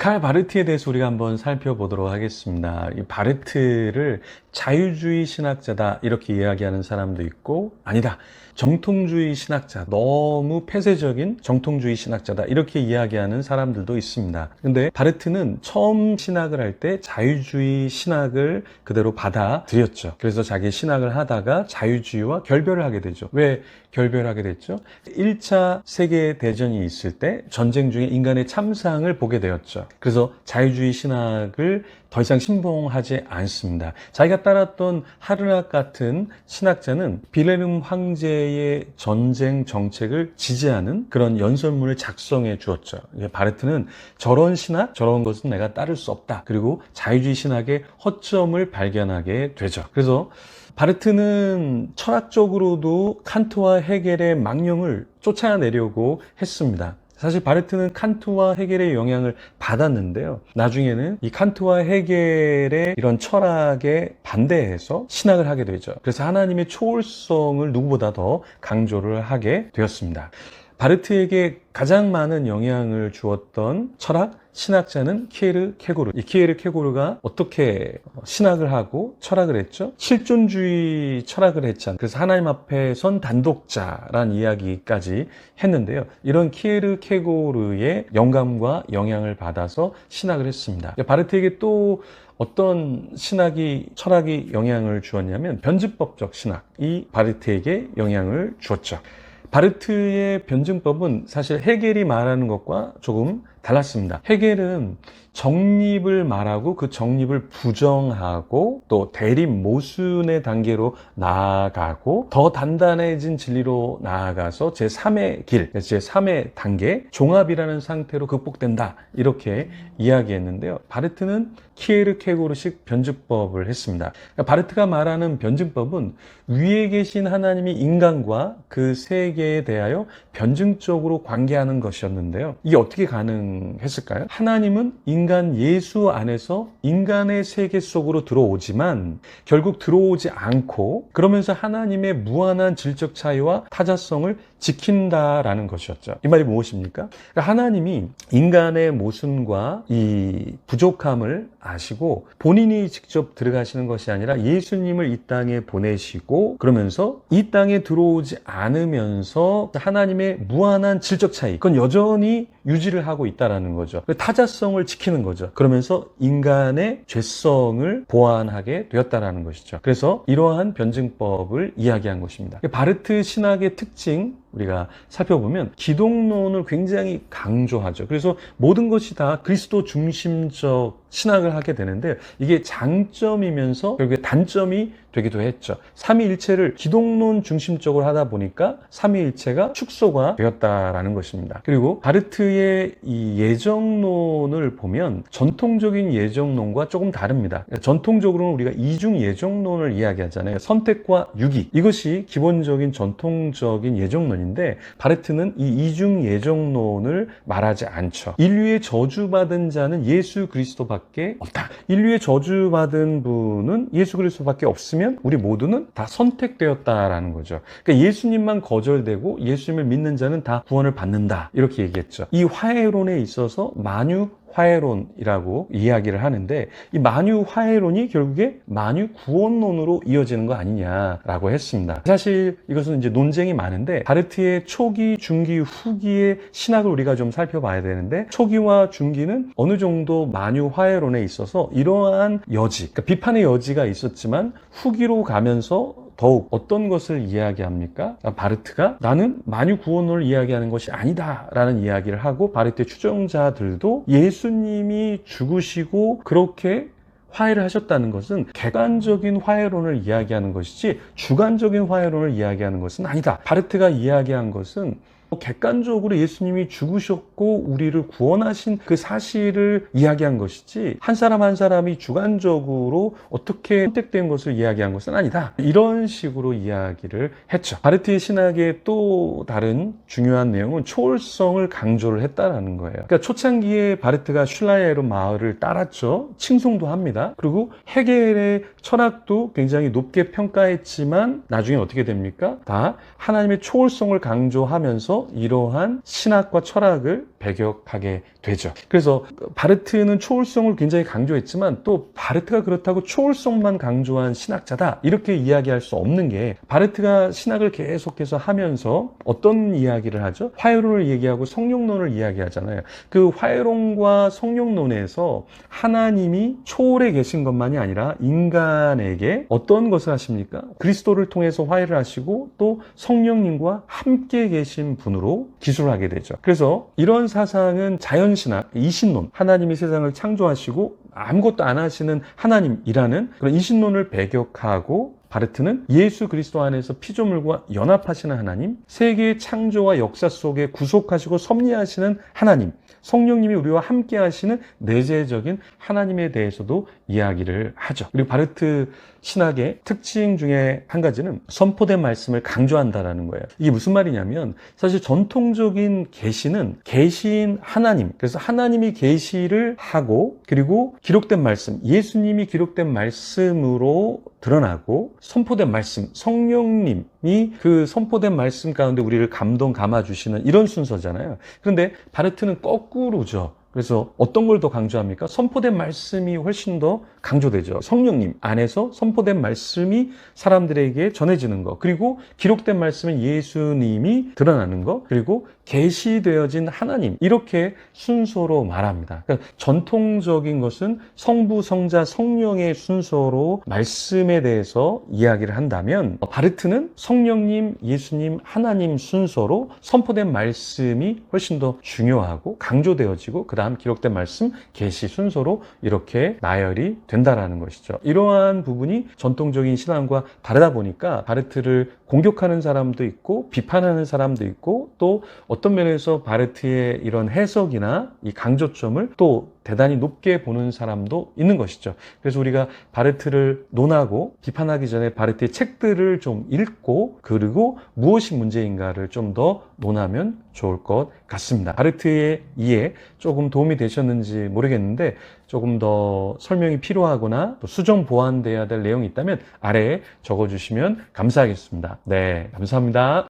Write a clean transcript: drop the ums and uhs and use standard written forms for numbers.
칼 바르트에 대해서 우리가 한번 살펴보도록 하겠습니다. 이 바르트를 자유주의 신학자다 이렇게 이야기하는 사람도 있고, 아니다, 정통주의 신학자, 너무 폐쇄적인 정통주의 신학자다 이렇게 이야기하는 사람들도 있습니다. 근데 바르트는 처음 신학을 할 때 자유주의 신학을 그대로 받아들였죠. 그래서 자기 신학을 하다가 자유주의와 결별을 하게 되죠. 왜 결별하게 됐죠? 1차 세계대전이 있을 때 전쟁 중에 인간의 참상을 보게 되었죠. 그래서 자유주의 신학을 더 이상 신봉하지 않습니다. 자기가 따랐던 하르낙 같은 신학자는 빌헤름 황제의 전쟁 정책을 지지하는 그런 연설문을 작성해 주었죠. 바르트는 저런 신학, 저런 것은 내가 따를 수 없다. 그리고 자유주의 신학의 허점을 발견하게 되죠. 그래서 바르트는 철학적으로도 칸트와 헤겔의 망령을 쫓아내려고 했습니다. 사실 바르트는 칸트와 헤겔의 영향을 받았는데요. 나중에는 이 칸트와 헤겔의 이런 철학에 반대해서 신학을 하게 되죠. 그래서 하나님의 초월성을 누구보다 더 강조를 하게 되었습니다. 바르트에게 가장 많은 영향을 주었던 철학 신학자는 키에르케고르. 이 키에르케고르가 어떻게 신학을 하고 철학을 했죠? 실존주의 철학을 했잖아요. 그래서 하나님 앞에 선 단독자란 이야기까지 했는데요. 이런 키에르케고르의 영감과 영향을 받아서 신학을 했습니다. 바르트에게 또 어떤 철학이 영향을 주었냐면 변증법적 신학이 바르트에게 영향을 주었죠. 바르트의 변증법은 사실 헤겔이 말하는 것과 조금 달랐습니다. 헤겔은 정립을 말하고 그 정립을 부정하고 또 대립 모순의 단계로 나아가고 더 단단해진 진리로 나아가서 제3의 길, 제3의 단계, 종합이라는 상태로 극복된다 이렇게 이야기했는데요. 바르트는 키에르케고르식 변증법을 했습니다. 바르트가 말하는 변증법은 위에 계신 하나님이 인간과 그 세계에 대하여 변증적으로 관계하는 것이었는데요. 이게 어떻게 가능했을까요? 하나님은 인간 예수 안에서 인간의 세계 속으로 들어오지만 결국 들어오지 않고 그러면서 하나님의 무한한 질적 차이와 타자성을 지킨다라는 것이었죠. 이 말이 무엇입니까? 그러니까 하나님이 인간의 모순과 이 부족함을 아시고 본인이 직접 들어가시는 것이 아니라 예수님을 이 땅에 보내시고 그러면서 이 땅에 들어오지 않으면서 하나님의 무한한 질적 차이, 그건 여전히 유지를 하고 있다는 거죠. 타자성을 지키는 거죠. 그러면서 인간의 죄성을 보완하게 되었다는 것이죠. 그래서 이러한 변증법을 이야기한 것입니다. 바르트 신학의 특징 우리가 살펴보면 기독론을 굉장히 강조하죠. 그래서 모든 것이 다 그리스도 중심적 신학을 하게 되는데 이게 장점이면서 결국에 단점이 되기도 했죠. 삼위일체를 기독론 중심적으로 하다 보니까 삼위일체가 축소가 되었다라는 것입니다. 그리고 바르트의 이 예정론을 보면 전통적인 예정론과 조금 다릅니다. 전통적으로는 우리가 이중 예정론을 이야기하잖아요. 선택과 유기, 이것이 기본적인 전통적인 예정론인데 바르트는 이 이중 예정론을 말하지 않죠. 인류의 저주받은 자는 예수 그리스도밖에 없다. 인류의 저주받은 분은 예수 그리스도밖에 없으면 우리 모두는 다 선택되었다라는 거죠. 그러니까 예수님만 거절되고 예수님을 믿는 자는 다 구원을 받는다 이렇게 얘기했죠. 이 화해론에 있어서 만유 화해론이라고 이야기를 하는데 이 만유 화해론이 결국에 만유 구원론으로 이어지는 거 아니냐라고 했습니다. 사실 이것은 이제 논쟁이 많은데 바르트의 초기, 중기, 후기의 신학을 우리가 좀 살펴봐야 되는데 초기와 중기는 어느 정도 만유 화해론에 있어서 이러한 여지, 그러니까 비판의 여지가 있었지만 후기로 가면서 더욱 어떤 것을 이야기합니까? 바르트가 나는 만유 구원론을 이야기하는 것이 아니다 라는 이야기를 하고 바르트의 추종자들도 예수님이 죽으시고 그렇게 화해를 하셨다는 것은 객관적인 화해론을 이야기하는 것이지 주관적인 화해론을 이야기하는 것은 아니다. 바르트가 이야기한 것은 객관적으로 예수님이 죽으셨고 우리를 구원하신 그 사실을 이야기한 것이지 한 사람 한 사람이 주관적으로 어떻게 선택된 것을 이야기한 것은 아니다. 이런 식으로 이야기를 했죠. 바르트의 신학의 또 다른 중요한 내용은 초월성을 강조를 했다라는 거예요. 그러니까 초창기에 바르트가 슐라예로 마을을 따랐죠. 칭송도 합니다. 그리고 헤겔의 철학도 굉장히 높게 평가했지만 나중에 어떻게 됩니까? 다 하나님의 초월성을 강조하면서 이러한 신학과 철학을 배격하게 되죠. 그래서 바르트는 초월성을 굉장히 강조했지만 또 바르트가 그렇다고 초월성만 강조한 신학자다 이렇게 이야기할 수 없는 게, 바르트가 신학을 계속해서 하면서 어떤 이야기를 하죠? 화해론을 얘기하고 성령론을 이야기하잖아요. 그 화해론과 성령론에서 하나님이 초월해 계신 것만이 아니라 인간에게 어떤 것을 하십니까? 그리스도를 통해서 화해를 하시고 또 성령님과 함께 계신 분으로 기술을 하게 되죠. 그래서 이런 사상은 자연신학, 이신론, 하나님이 세상을 창조하시고 아무것도 안 하시는 하나님이라는 그런 이신론을 배격하고, 바르트는 예수 그리스도 안에서 피조물과 연합하시는 하나님, 세계의 창조와 역사 속에 구속하시고 섭리하시는 하나님, 성령님이 우리와 함께 하시는 내재적인 하나님에 대해서도 이야기를 하죠. 그리고 바르트 신학의 특징 중에 한 가지는 선포된 말씀을 강조한다라는 거예요. 이게 무슨 말이냐면, 사실 전통적인 계시는 계시인 하나님, 그래서 하나님이 계시를 하고 그리고 기록된 말씀, 예수님이 기록된 말씀으로 드러나고, 선포된 말씀, 성령님이 그 선포된 말씀 가운데 우리를 감화 주시는 이런 순서잖아요. 그런데 바르트는 거꾸로죠. 그래서 어떤 걸 더 강조합니까? 선포된 말씀이 훨씬 더 강조되죠. 성령님 안에서 선포된 말씀이 사람들에게 전해지는 것, 그리고 기록된 말씀은 예수님이 드러나는 것, 그리고 계시되어진 하나님, 이렇게 순서로 말합니다. 그러니까 전통적인 것은 성부, 성자, 성령의 순서로 말씀에 대해서 이야기를 한다면, 바르트는 성령님, 예수님, 하나님 순서로 선포된 말씀이 훨씬 더 중요하고 강조되어지고, 그 다음 기록된 말씀, 계시 순서로 이렇게 나열이 된다라는 것이죠. 이러한 부분이 전통적인 신앙과 다르다 보니까 바르트를 공격하는 사람도 있고 비판하는 사람도 있고, 또 어떤 면에서 바르트의 이런 해석이나 이 강조점을 또 대단히 높게 보는 사람도 있는 것이죠. 그래서 우리가 바르트를 논하고 비판하기 전에 바르트의 책들을 좀 읽고, 그리고 무엇이 문제인가를 좀 더 논하면 좋을 것 같습니다. 바르트의 이해 조금 도움이 되셨는지 모르겠는데, 조금 더 설명이 필요하거나 또 수정 보완돼야 될 내용이 있다면 아래에 적어주시면 감사하겠습니다. 네, 감사합니다.